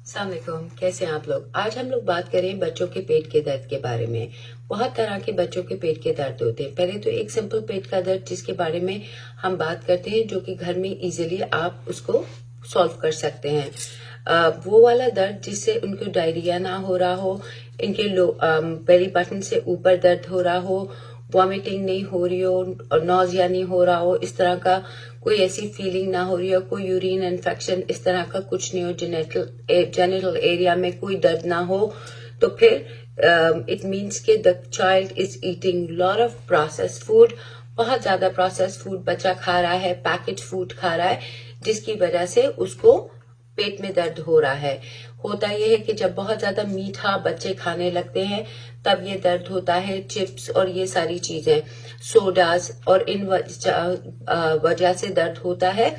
अस्सलाम वालेकुम, कैसे हैं आप लोग। आज हम लोग बात करें बच्चों के पेट के दर्द के बारे में। बहुत तरह के बच्चों के पेट के दर्द होते हैं। पहले तो एक सिंपल पेट का दर्द जिसके बारे में हम बात करते हैं, जो कि घर में इजीली आप उसको सॉल्व कर सकते हैं। वो वाला दर्द जिससे उनको डायरिया ना हो रहा हो, इनके बेली बटन से ऊपर दर्द हो रहा हो, वॉमिटिंग नहीं हो रही हो और नौजिया नहीं हो रहा हो, इस तरह का कोई ऐसी फीलिंग ना हो रही हो, कोई यूरिन इन्फेक्शन इस तरह का कुछ नहीं हो, जेनिटल एरिया में कोई दर्द ना हो, तो फिर इट मीन्स के the child is eating lot of processed food. बहुत ज्यादा प्रोसेस्ड फूड बच्चा खा रहा है, पैकेज फूड खा रहा है, जिसकी वजह से उसको पेट में दर्द हो रहा है। होता यह है कि जब बहुत ज्यादा मीठा बच्चे खाने लगते हैं तब ये दर्द होता है। चिप्स और ये सारी चीजें, सोडास और इन वजह से दर्द होता है।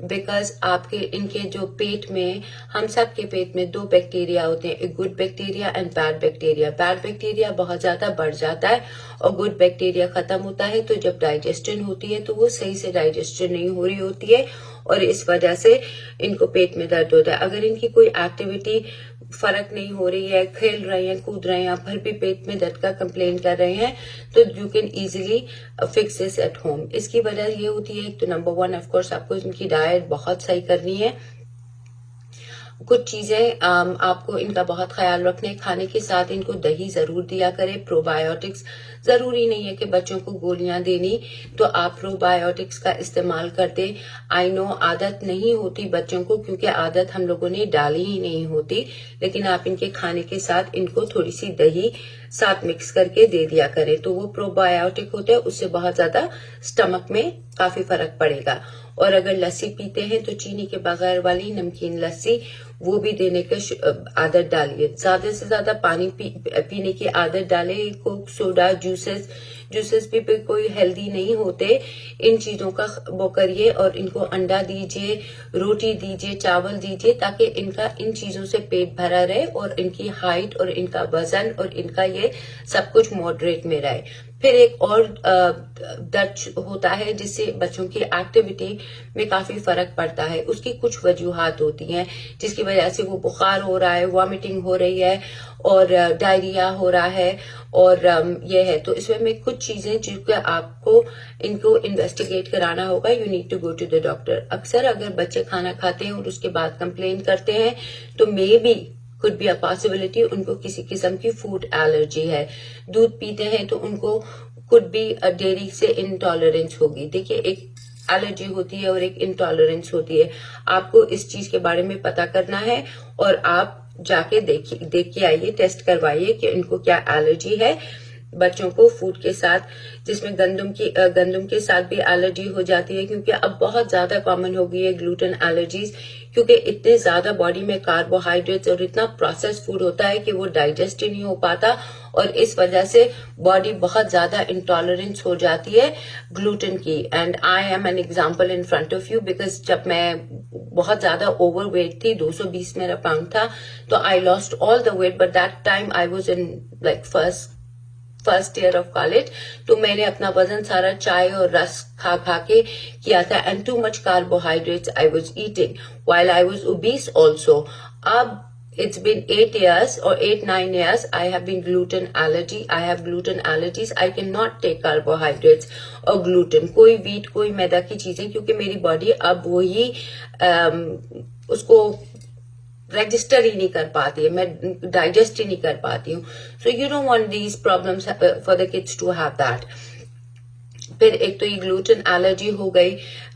बिकॉज आपके इनके जो पेट में, हम सब के पेट में 2 बैक्टीरिया होते हैं, एक good bacteria and bad bacteria. Bad bacteria बहुत ज्यादा बढ़ जाता है और गुड बैक्टीरिया खत्म होता है। तो जब डाइजेशन होती है तो वो सही से डाइजेशन नहीं हो रही होती है और इस वजह से इनको पेट में दर्द होता है। अगर इनकी कोई एक्टिविटी फर्क नहीं हो रही है, खेल रहे हैं, कूद रहे हैं, फिर भी पेट में दर्द का कंप्लेन कर रहे हैं, तो you can easily fix this at home. इसकी वजह ये होती है, तो नंबर 1 ऑफ कोर्स आपको इनकी डाइट बहुत सही करनी है। कुछ चीजें आपको इनका बहुत ख्याल रखने, खाने के साथ इनको दही जरूर दिया करें। प्रोबायोटिक्स, जरूरी नहीं है कि बच्चों को गोलियां देनी, तो आप प्रोबायोटिक्स का इस्तेमाल करते। आई नो आदत नहीं होती बच्चों को, क्योंकि आदत हम लोगों ने डाली ही नहीं होती, लेकिन आप इनके खाने के साथ इनको थोड़ी सी दही साथ मिक्स करके दे दिया करें, तो वो प्रोबायोटिक होते हैं, उससे बहुत ज्यादा स्टमक में काफी फर्क पड़ेगा। और अगर लस्सी पीते हैं तो चीनी के बगैर वाली नमकीन लस्सी वो भी देने का आदत डालिए। ज्यादा से ज्यादा पानी पीने की आदत डालें। कोक, सोडा, जूसेस भी कोई हेल्दी नहीं होते। इन चीजों का वो करिए और इनको अंडा दीजिए, रोटी दीजिए, चावल दीजिए, ताकि इनका इन चीजों से पेट भरा रहे और इनकी हाइट और इनका वजन और इनका ये सब कुछ मॉडरेट में रहे। फिर एक और दर्द होता है जिससे बच्चों की एक्टिविटी में काफी फर्क पड़ता है। उसकी कुछ वजूहात होती हैं जिसकी वजह से वो बुखार हो रहा है, वॉमिटिंग हो रही है और डायरिया हो रहा है और ये है। तो इसमें में कुछ चीजें जिनको आपको इनको इन्वेस्टिगेट कराना होगा। You need to go to the doctor. अक्सर अगर बच्चे खाना खाते हैं और उसके बाद कंप्लेन करते हैं, तो may be could be a possibility उनको किसी किस्म की फूड एलर्जी है। दूध पीते हैं तो उनको कुड बी डेयरी से इंटॉलरेंस होगी। देखिए, एक एलर्जी होती है और एक इंटॉलरेंस होती है। आपको इस चीज के बारे में पता करना है और आप जाके देख के आइए, टेस्ट करवाइए कि इनको क्या एलर्जी है। बच्चों को फूड के साथ, जिसमें गंदम के साथ भी एलर्जी हो जाती है, क्योंकि अब बहुत ज्यादा कॉमन हो गई है ग्लूटेन एलर्जीज, क्योंकि इतने ज्यादा बॉडी में कार्बोहाइड्रेट्स और इतना प्रोसेस्ड फूड होता है कि वो डाइजेस्ट ही नहीं हो पाता और इस वजह से बॉडी बहुत ज्यादा इंटॉलरेंस हो जाती है ग्लूटेन की। And I am an example in front of you, because जब मैं बहुत ज्यादा ओवरवेट थी, 220 मेरा पाउंड था, तो I lost all the weight, but that time I was in like first year of college. तो मैंने अपना वजन सारा चाय और रस खा खा के किया था, and too much carbohydrates I was eating while I was obese also. अब it's been 8 years or 8-9 years, I have been gluten allergies. I cannot take carbohydrates or gluten, कोई wheat, कोई मैदा की चीजें, क्योंकि मेरी बॉडी अब वही उसको रजिस्टर ही नहीं कर पाती है, मैं डाइजेस्ट ही नहीं कर पाती हूँ। So you don't want these problems for the kids to have that. फिर एक तो ये ग्लूटेन एलर्जी हो गई,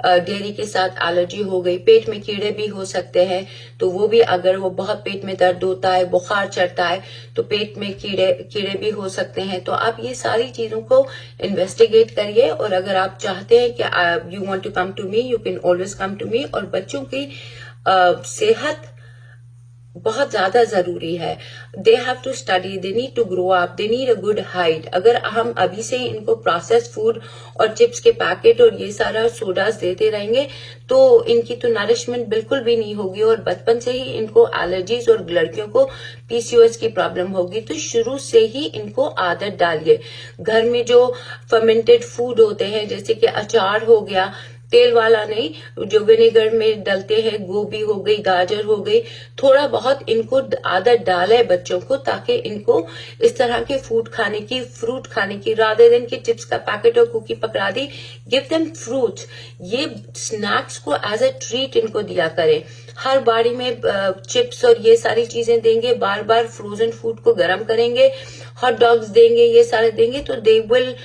डेयरी के साथ एलर्जी हो गई। पेट में कीड़े भी हो सकते हैं, तो वो भी, अगर वो बहुत पेट में दर्द होता है, बुखार चढ़ता है, तो पेट में कीड़े भी हो सकते हैं। तो आप ये सारी चीजों को इन्वेस्टिगेट करिए और अगर आप चाहते हैं कि you want to come to me, you can always come to me. और बच्चों की सेहत बहुत ज्यादा जरूरी है। They have to study, they need to grow up, they need a good height. अगर हम अभी से ही इनको प्रोसेस्ड फूड और चिप्स के पैकेट और ये सारा सोडास देते रहेंगे तो इनकी तो नरिशमेंट बिल्कुल भी नहीं होगी और बचपन से ही इनको एलर्जीज और लड़कियों को पीसीओएस की प्रॉब्लम होगी। तो शुरू से ही इनको आदत डालिए। घर में जो फर्मेंटेड फूड होते हैं, जैसे कि अचार हो गया, तेल वाला नहीं, जो विनेगर में डलते हैं, गोभी हो गई, गाजर हो गई, थोड़ा बहुत इनको आदत डाले बच्चों को, ताकि इनको इस तरह के फूड खाने की, फ्रूट खाने की, रादर देन की चिप्स का पैकेट और कुकी पकड़ा दी, गिव देम फ्रूट्स। ये स्नैक्स को एज अ ट्रीट इनको दिया करें। हर बारी में चिप्स और ये सारी चीजें देंगे, बार बार फ्रोजन फूड को गर्म करेंगे, हॉट डॉग्स देंगे, ये सारे देंगे, तो they will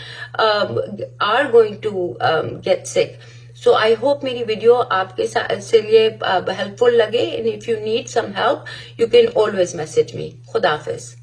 are going to get sick. So I hope मेरी वीडियो आपके से लिए हेल्पफुल लगे, and if you need some help you can always message me. खुदा हाफिज।